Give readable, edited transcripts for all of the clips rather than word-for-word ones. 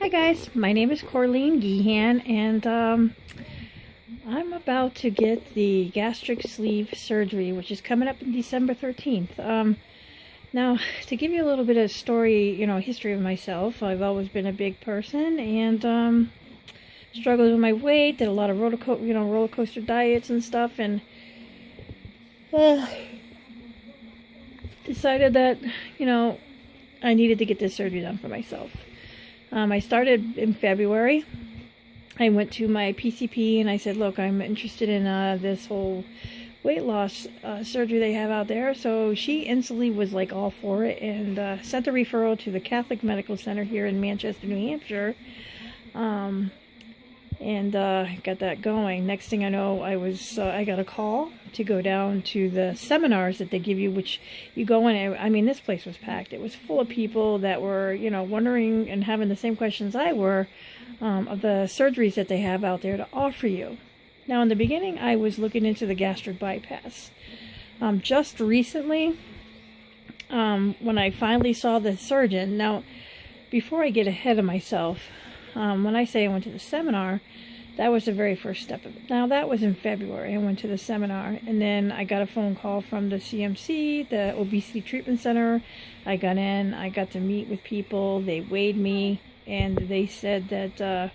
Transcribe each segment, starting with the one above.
Hi guys, my name is Corleen Geehan, and I'm about to get the gastric sleeve surgery, which is coming up on December 13th. Now, to give you a little bit of story, history of myself, I've always been a big person and struggled with my weight, did a lot of roller coaster diets and stuff, and decided that, I needed to get this surgery done for myself. I started in February. I went to my PCP and I said, look, I'm interested in this whole weight loss surgery they have out there. So she instantly was like all for it and sent a referral to the Catholic Medical Center here in Manchester, New Hampshire. And got that going. Next thing I know, I got a call to go down to the seminars that they give you, which you go in. I mean, this place was packed. It was full of people that were, wondering and having the same questions I were of the surgeries that they have out there to offer you. Now, in the beginning, I was looking into the gastric bypass. Just recently, when I finally saw the surgeon. Now, before I get ahead of myself, when I say I went to the seminar, that was the very first step of it. Now, that was in February. I went to the seminar, and then I got a phone call from the CMC, the Obesity Treatment Center. I got in, I got to meet with people. They weighed me, and they said that,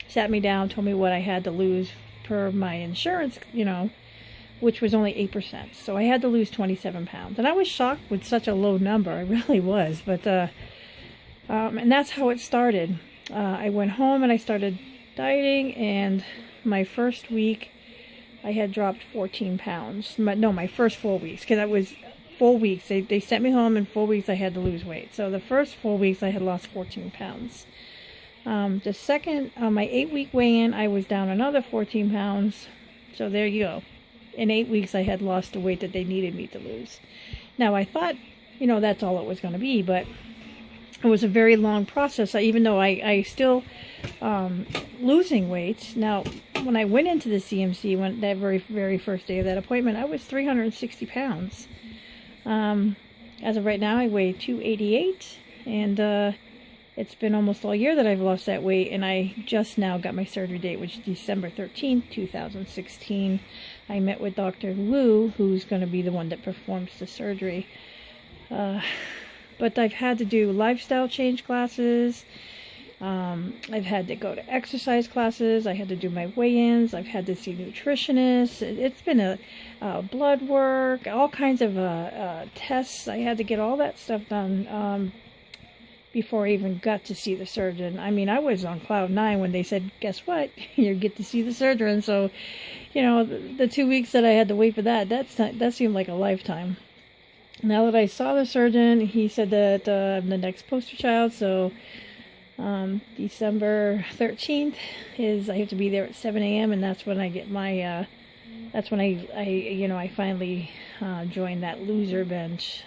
sat me down, told me what I had to lose per my insurance, which was only 8%. So I had to lose 27 pounds. And I was shocked with such a low number. I really was. But, and that's how it started. I went home and I started dieting, and my first week I had dropped 14 pounds. My first 4 weeks, because that was 4 weeks. They sent me home, in 4 weeks I had to lose weight. So the first 4 weeks I had lost 14 pounds. The second, my 8-week weigh-in, I was down another 14 pounds. So there you go. In 8 weeks I had lost the weight that they needed me to lose. Now I thought, that's all it was going to be, but it was a very long process, even though I still losing weight. Now, when I went into the CMC, that very first day of that appointment, I was 360 pounds. As of right now, I weigh 288, and it's been almost all year that I've lost that weight, and I just now got my surgery date, which is December 13th, 2016. I met with Dr. Wu, who's going to be the one that performs the surgery. But I've had to do lifestyle change classes. I've had to go to exercise classes. I had to do my weigh-ins. I've had to see nutritionists. It's been a blood work, all kinds of tests. I had to get all that stuff done before I even got to see the surgeon. I mean, I was on cloud 9 when they said, guess what? You get to see the surgeon. So, the 2 weeks that I had to wait for that seemed like a lifetime. Now that I saw the surgeon, he said that I'm the next poster child, so December 13th I have to be there at 7 a.m. and that's when I get my, that's when I finally join that loser bench.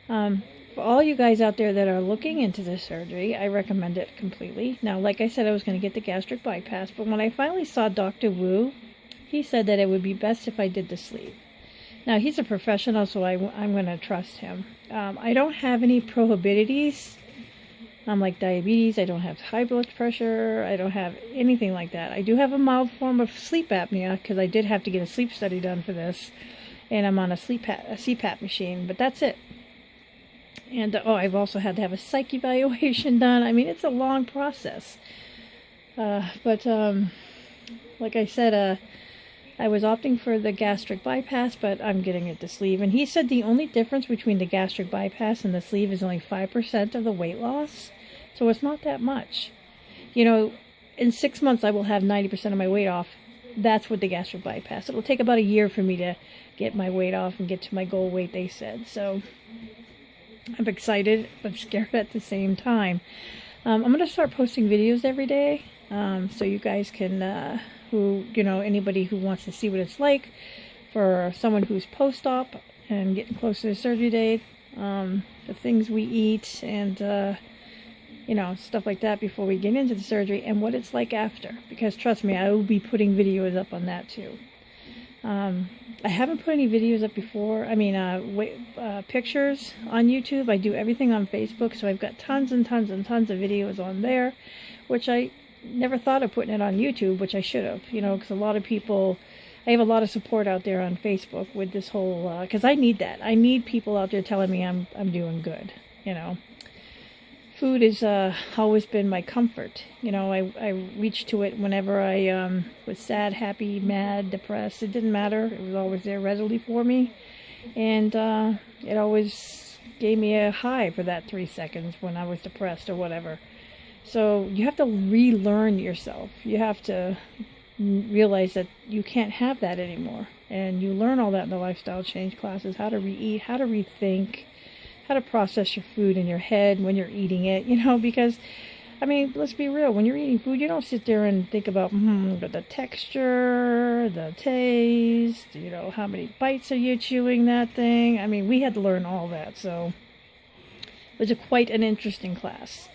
For all you guys out there that are looking into this surgery, I recommend it completely. Now, like I said, I was going to get the gastric bypass, but when I finally saw Dr. Wu, he said that it would be best if I did the sleeve. Now, he's a professional, so I'm going to trust him. I don't have any prohibitities. Like diabetes. I don't have high blood pressure. I don't have anything like that. I do have a mild form of sleep apnea, because I did have to get a sleep study done for this. And I'm on a CPAP machine, but that's it. And, I've also had to have a psych evaluation done. I mean, it's a long process. But like I said, I was opting for the gastric bypass, but I'm getting it the sleeve. And he said the only difference between the gastric bypass and the sleeve is only 5% of the weight loss. So it's not that much. In 6 months, I will have 90% of my weight off. That's with the gastric bypass. It'll take about a year for me to get my weight off and get to my goal weight, they said. So I'm excited, but scared at the same time. I'm going to start posting videos every day, so you guys can, anybody who wants to see what it's like for someone who's post-op and getting close to the surgery date, the things we eat and, stuff like that before we get into the surgery, and what it's like after. Because trust me, I will be putting videos up on that too. I haven't put any videos up before. I mean, pictures on YouTube. I do everything on Facebook, so I've got tons and tons and tons of videos on there, which I never thought of putting it on YouTube, which I should have, you know, because a lot of people, I have a lot of support out there on Facebook with this whole, because I need that. I need people out there telling me I'm doing good, you know. Food has always been my comfort. You know, I reached to it whenever I was sad, happy, mad, depressed. It didn't matter. It was always there readily for me. And it always gave me a high for that 3 seconds when I was depressed or whatever. So you have to relearn yourself. You have to realize that you can't have that anymore. And you learn all that in the lifestyle change classes, how to re-eat, how to rethink, how to process your food in your head when you're eating it, you know, because, I mean, let's be real, when you're eating food, you don't sit there and think about, the texture, the taste, you know, how many bites are you chewing that thing? I mean, we had to learn all that, so it was quite an interesting class.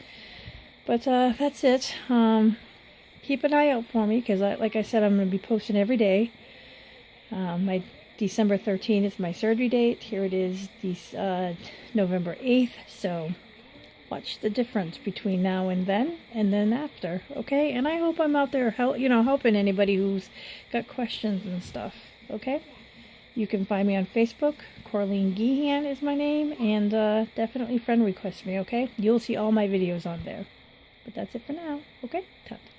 But that's it. Keep an eye out for me, because like I said, I'm going to be posting every day. My December 13th is my surgery date. Here it is, November 8th. So watch the difference between now and then after, okay? And I hope I'm out there, helping anybody who's got questions and stuff, okay? You can find me on Facebook. Corleen Geehan is my name, and definitely friend request me, okay? You'll see all my videos on there. But that's it for now, okay? Ta-ta.